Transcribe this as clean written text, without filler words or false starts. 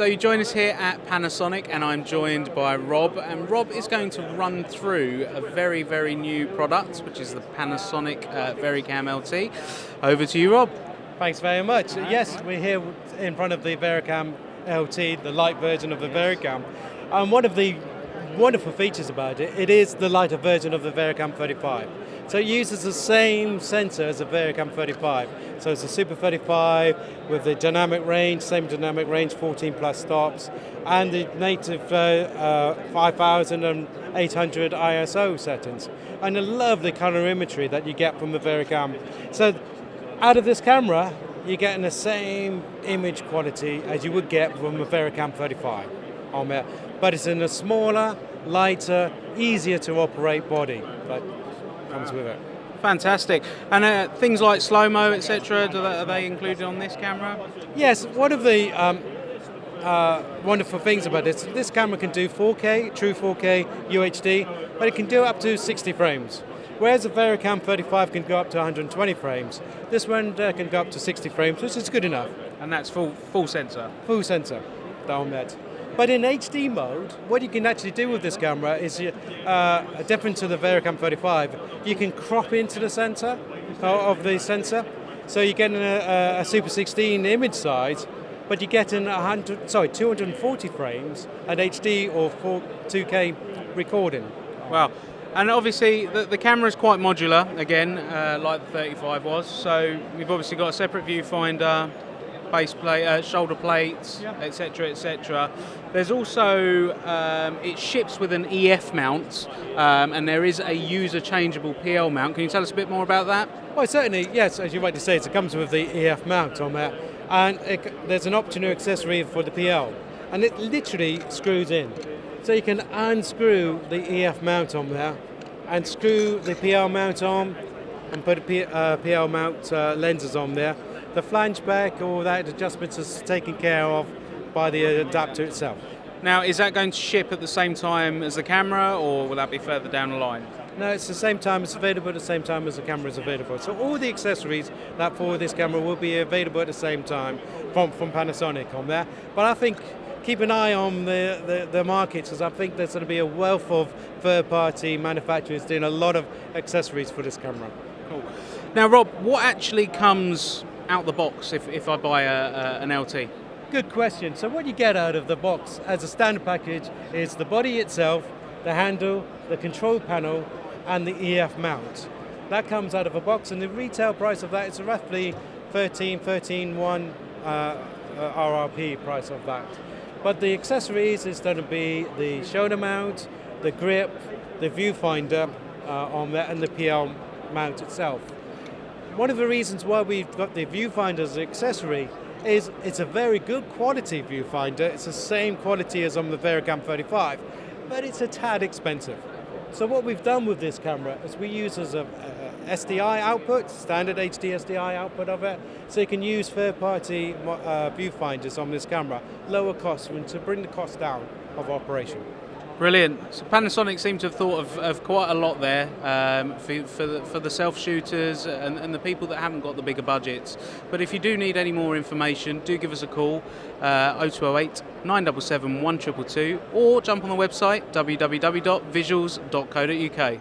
So you join us here at Panasonic, and I'm joined by Rob, and Rob is going to run through a very, very new product, which is the Panasonic Varicam LT. Over to you, Rob. Thanks very much. Yes, we're here in front of the Varicam LT, the light version of the Varicam. And one of the wonderful features about it, it is the lighter version of the Varicam 35. So it uses the same sensor as the Varicam 35. So it's a Super 35 with the dynamic range, same dynamic range, 14 plus stops, and the native 5800 ISO settings, and a lovely colorimetry that you get from the Varicam. So out of this camera, you're getting the same image quality as you would get from a Varicam 35 on there, but it's in a smaller, lighter, easier to operate body that comes with it. Fantastic. And things like slow-mo, etc., are they included on this camera? Yes, one of the wonderful things about this camera can do 4K, true 4K, UHD, but it can do up to 60 frames. Whereas the Varicam 35 can go up to 120 frames, this one can go up to 60 frames, which is good enough. And that's full sensor? Full sensor, down that. But in HD mode, what you can actually do with this camera is, different to the Varicam 35, you can crop into the center of the sensor. So you're getting a Super 16 image size, but you're getting 240 frames at HD or 2K recording. Wow. And obviously the camera is quite modular, again, like the 35 was. So you've obviously got a separate viewfinder, base plate, shoulder plates, etc., etc. There's also, it ships with an EF mount, and there is a user changeable PL mount. Can you tell us a bit more about that? Well, certainly, yes, as you rightly say, it comes with the EF mount on there, and there's an optional accessory for the PL, and it literally screws in. So you can unscrew the EF mount on there, and screw the PL mount on, and put PL mount lenses on there. The flange back, all that adjustments is taken care of by the adapter itself. Now, is that going to ship at the same time as the camera, or will that be further down the line? No, it's the same time, it's available at the same time as the camera is available. So all the accessories that for this camera will be available at the same time from Panasonic on there. But I think keep an eye on the markets, because I think there's going to be a wealth of third-party manufacturers doing a lot of accessories for this camera. Cool. Now, Rob, what actually comes out the box if I buy an LT? Good question. So what you get out of the box as a standard package is the body itself, the handle, the control panel, and the EF mount. That comes out of a box, and the retail price of that is roughly 13.1 RRP price of that. But the accessories is going to be the shoulder mount, the grip, the viewfinder on that, and the PL mount itself. One of the reasons why we've got the viewfinder as an accessory is it's a very good quality viewfinder. It's the same quality as on the Varicam 35, but it's a tad expensive. So what we've done with this camera is we use as a SDI output, standard HD SDI output of it, so you can use third-party viewfinders on this camera, lower cost, and to bring the cost down of operation. Brilliant. So Panasonic seem to have thought of quite a lot there for the self-shooters and the people that haven't got the bigger budgets. But if you do need any more information, do give us a call, 0208 977 1222, or jump on the website www.visuals.co.uk.